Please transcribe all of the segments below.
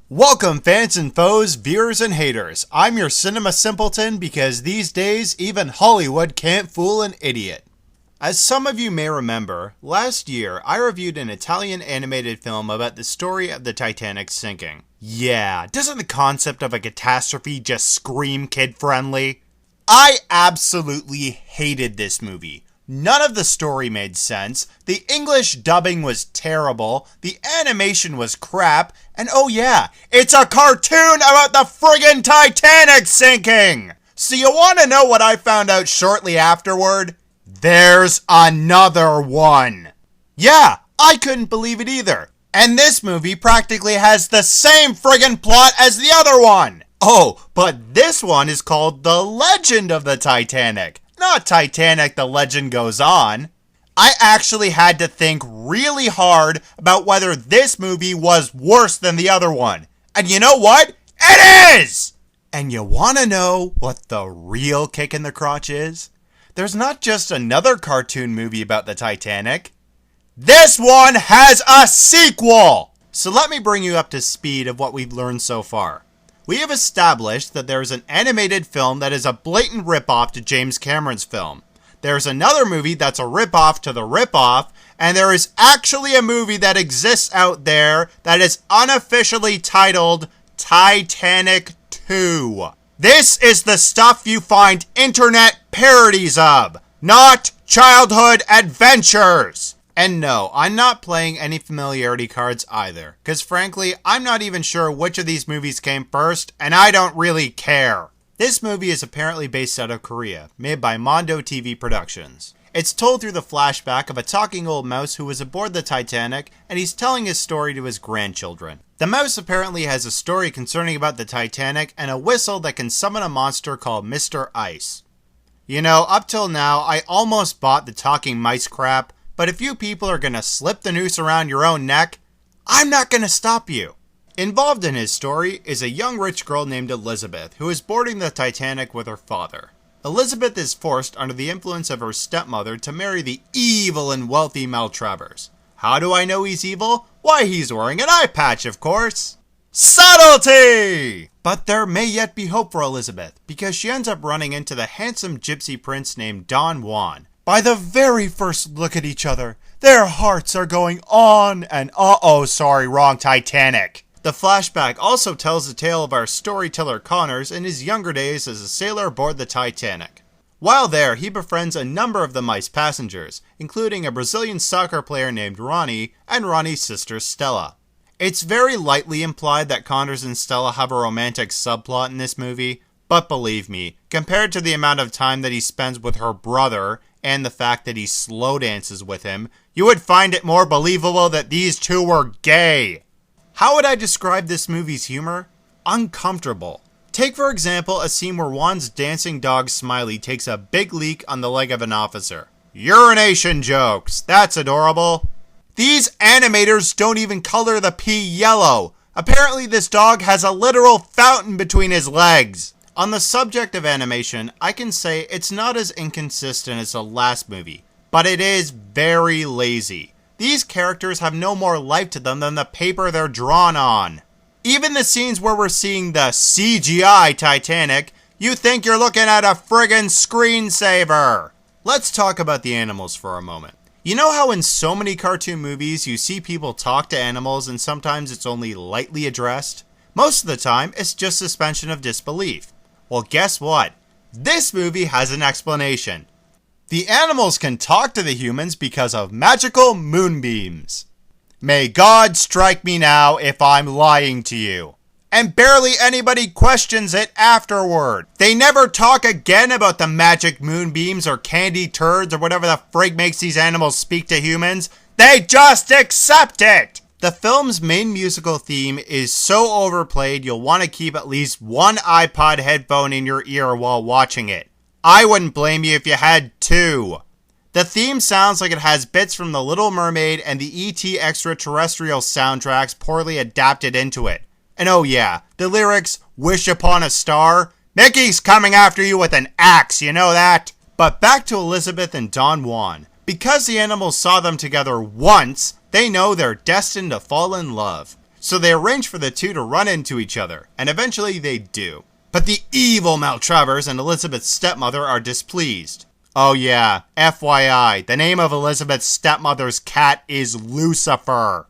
Welcome, fans and foes, viewers and haters. I'm your cinema simpleton because these days, even Hollywood can't fool an idiot. As some of you may remember, last year I reviewed an Italian animated film about the story of the Titanic sinking. Yeah, doesn't the concept of a catastrophe just scream kid-friendly? I absolutely hated this movie. None of the story made sense, the English dubbing was terrible, the animation was crap, and oh yeah, it's a cartoon about the friggin' Titanic sinking! So you wanna know what I found out shortly afterward? There's another one! Yeah, I couldn't believe it either. And this movie practically has the same friggin' plot as the other one! Oh, but this one is called The Legend of the Titanic. Not Titanic, the legend goes on. I actually had to think really hard about whether this movie was worse than the other one. And you know what? It is! And you wanna know what the real kick in the crotch is? There's not just another cartoon movie about the Titanic. This one has a sequel! So let me bring you up to speed of what we've learned so far. We have established that there is an animated film that is a blatant ripoff to James Cameron's film. There's another movie that's a ripoff to the ripoff, and there is actually a movie that exists out there that is unofficially titled Titanic 2. This is the stuff you find internet parodies of, not childhood adventures. And no, I'm not playing any familiarity cards either, because frankly, I'm not even sure which of these movies came first, and I don't really care. This movie is apparently based out of Korea, made by Mondo TV Productions. It's told through the flashback of a talking old mouse who was aboard the Titanic, and he's telling his story to his grandchildren. The mouse apparently has a story concerning about the Titanic and a whistle that can summon a monster called Mr. Ice. You know, up till now, I almost bought the talking mice crap, but if you people are gonna slip the noose around your own neck, I'm not gonna stop you. Involved in his story is a young rich girl named Elizabeth who is boarding the Titanic with her father. Elizabeth is forced under the influence of her stepmother to marry the evil and wealthy Maltravers. How do I know he's evil? Why, he's wearing an eye patch, of course. Subtlety! But there may yet be hope for Elizabeth, because she ends up running into the handsome gypsy prince named Don Juan. By the very first look at each other, their hearts are going on and wrong Titanic. The flashback also tells the tale of our storyteller Connors in his younger days as a sailor aboard the Titanic. While there, he befriends a number of the mice passengers, including a Brazilian soccer player named Ronnie and Ronnie's sister Stella. It's very lightly implied that Connors and Stella have a romantic subplot in this movie, but believe me, compared to the amount of time that he spends with her brother, and the fact that he slow dances with him, you would find it more believable that these two were gay. How would I describe this movie's humor? Uncomfortable. Take for example a scene where Juan's dancing dog Smiley takes a big leak on the leg of an officer. Urination jokes, that's adorable. These animators don't even color the pee yellow. Apparently this dog has a literal fountain between his legs. On the subject of animation, I can say it's not as inconsistent as the last movie, but it is very lazy. These characters have no more life to them than the paper they're drawn on. Even the scenes where we're seeing the CGI Titanic, you think you're looking at a friggin' screensaver. Let's talk about the animals for a moment. You know how in so many cartoon movies you see people talk to animals and sometimes it's only lightly addressed? Most of the time, it's just suspension of disbelief. Well, guess what? This movie has an explanation. The animals can talk to the humans because of magical moonbeams. May God strike me now if I'm lying to you. And barely anybody questions it afterward. They never talk again about the magic moonbeams or candy turds or whatever the frig makes these animals speak to humans. They just accept it! The film's main musical theme is so overplayed you'll want to keep at least one iPod headphone in your ear while watching it. I wouldn't blame you if you had two. The theme sounds like it has bits from The Little Mermaid and the E.T. Extraterrestrial soundtracks poorly adapted into it. And oh yeah, the lyrics, "Wish upon a star," Mickey's coming after you with an axe, you know that? But back to Elizabeth and Don Juan. Because the animals saw them together once, they know they're destined to fall in love. So they arrange for the two to run into each other, and eventually they do. But the evil Maltravers and Elizabeth's stepmother are displeased. Oh yeah, FYI, the name of Elizabeth's stepmother's cat is Lucifer.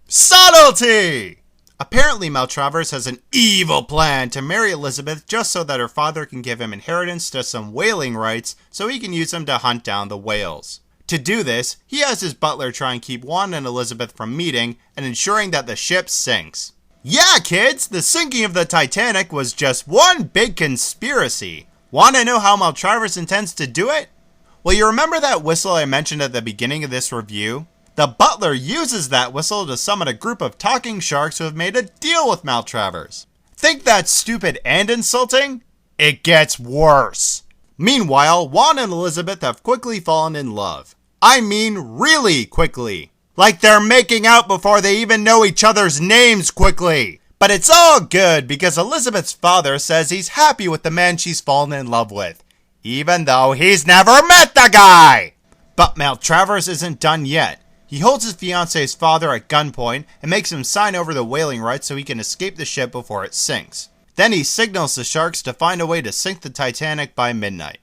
Subtlety! Apparently Maltravers has an evil plan to marry Elizabeth just so that her father can give him inheritance to some whaling rights so he can use them to hunt down the whales. To do this, he has his butler try and keep Juan and Elizabeth from meeting and ensuring that the ship sinks. Yeah, kids, the sinking of the Titanic was just one big conspiracy. Want to know how Maltravers intends to do it? Well, you remember that whistle I mentioned at the beginning of this review? The butler uses that whistle to summon a group of talking sharks who have made a deal with Maltravers. Think that's stupid and insulting? It gets worse. Meanwhile, Juan and Elizabeth have quickly fallen in love. I mean really quickly. Like they're making out before they even know each other's names quickly. But it's all good because Elizabeth's father says he's happy with the man she's fallen in love with, even though he's never met the guy. But Maltravers isn't done yet. He holds his fiance's father at gunpoint and makes him sign over the whaling rights so he can escape the ship before it sinks. Then he signals the sharks to find a way to sink the Titanic by midnight.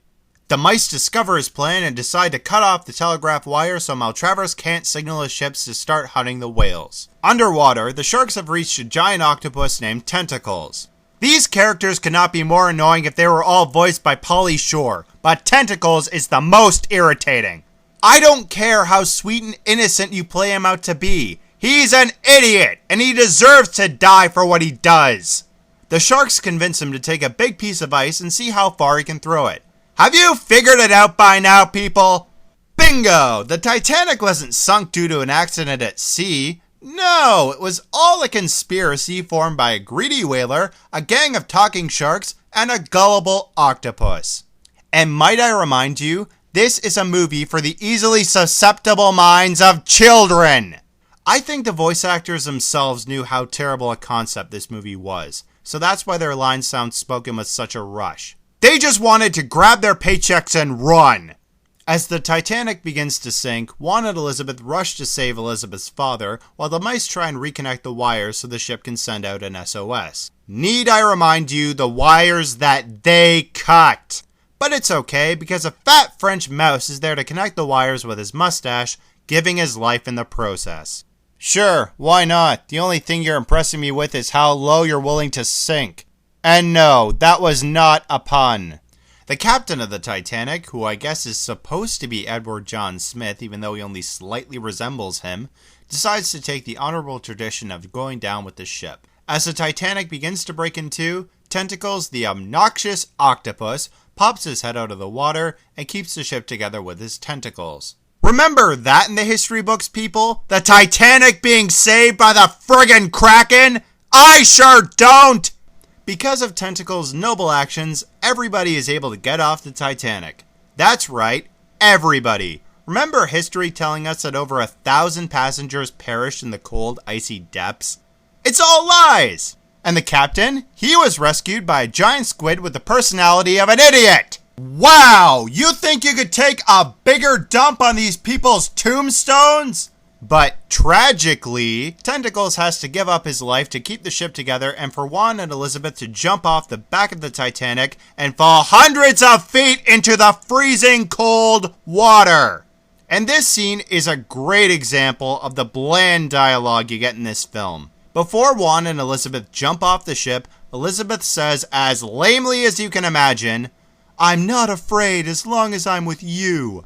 The mice discover his plan and decide to cut off the telegraph wire so Maltravers can't signal his ships to start hunting the whales. Underwater, the sharks have reached a giant octopus named Tentacles. These characters could not be more annoying if they were all voiced by Pauly Shore, but Tentacles is the most irritating. I don't care how sweet and innocent you play him out to be. He's an idiot, and he deserves to die for what he does. The sharks convince him to take a big piece of ice and see how far he can throw it. Have you figured it out by now, people? Bingo! The Titanic wasn't sunk due to an accident at sea. No, it was all a conspiracy formed by a greedy whaler, a gang of talking sharks, and a gullible octopus. And might I remind you, this is a movie for the easily susceptible minds of children. I think the voice actors themselves knew how terrible a concept this movie was, so that's why their lines sound spoken with such a rush. They just wanted to grab their paychecks and run. As the Titanic begins to sink, Juan and Elizabeth rush to save Elizabeth's father, while the mice try and reconnect the wires so the ship can send out an SOS. Need I remind you, the wires that they cut? But it's okay, because a fat French mouse is there to connect the wires with his mustache, giving his life in the process. Sure, why not? The only thing you're impressing me with is how low you're willing to sink. And no, that was not a pun. The captain of the Titanic, who I guess is supposed to be Edward John Smith, even though he only slightly resembles him, decides to take the honorable tradition of going down with the ship. As the Titanic begins to break in two, Tentacles, the obnoxious octopus, pops his head out of the water and keeps the ship together with his tentacles. Remember that in the history books, people? The Titanic being saved by the friggin' Kraken? I sure don't! Because of Tentacles' noble actions, everybody is able to get off the Titanic. That's right, everybody. Remember history telling us that over 1,000 passengers perished in the cold, icy depths? It's all lies! And the captain? He was rescued by a giant squid with the personality of an idiot! Wow! You think you could take a bigger dump on these people's tombstones? But tragically, Tentacles has to give up his life to keep the ship together and for Juan and Elizabeth to jump off the back of the Titanic and fall hundreds of feet into the freezing cold water. And this scene is a great example of the bland dialogue you get in this film. Before Juan and Elizabeth jump off the ship, Elizabeth says, as lamely as you can imagine, "I'm not afraid as long as I'm with you."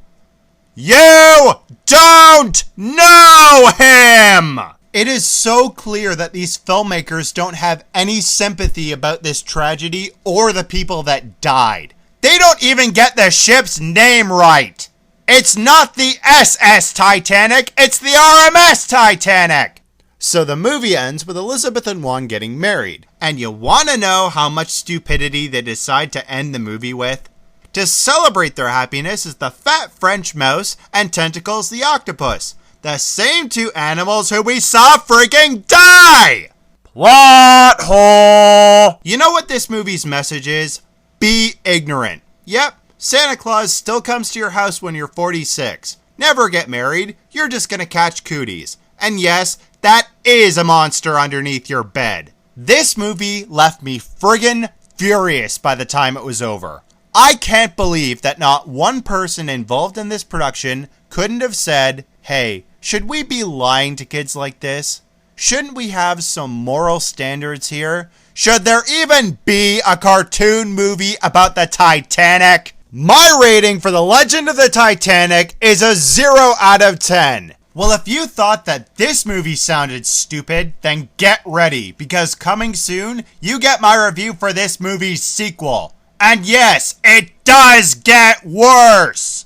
You don't know him! It is so clear that these filmmakers don't have any sympathy about this tragedy or the people that died. They don't even get the ship's name right. It's not the SS Titanic, it's the RMS Titanic. So the movie ends with Elizabeth and Juan getting married. And you want to know how much stupidity they decide to end the movie with? To celebrate their happiness is the fat French mouse and Tentacles the octopus. The same two animals who we saw freaking die! Plot hole! You know what this movie's message is? Be ignorant. Yep, Santa Claus still comes to your house when you're 46. Never get married, you're just gonna catch cooties. And yes, That is a monster underneath your bed. This movie left me friggin' furious by the time it was over. I can't believe that not one person involved in this production couldn't have said, hey, should we be lying to kids like this? Shouldn't we have some moral standards here? Should there even be a cartoon movie about the Titanic? My rating for The Legend of the Titanic is a 0 out of 10. Well, if you thought that this movie sounded stupid, then get ready, because coming soon, you get my review for this movie's sequel. And yes, it does get worse!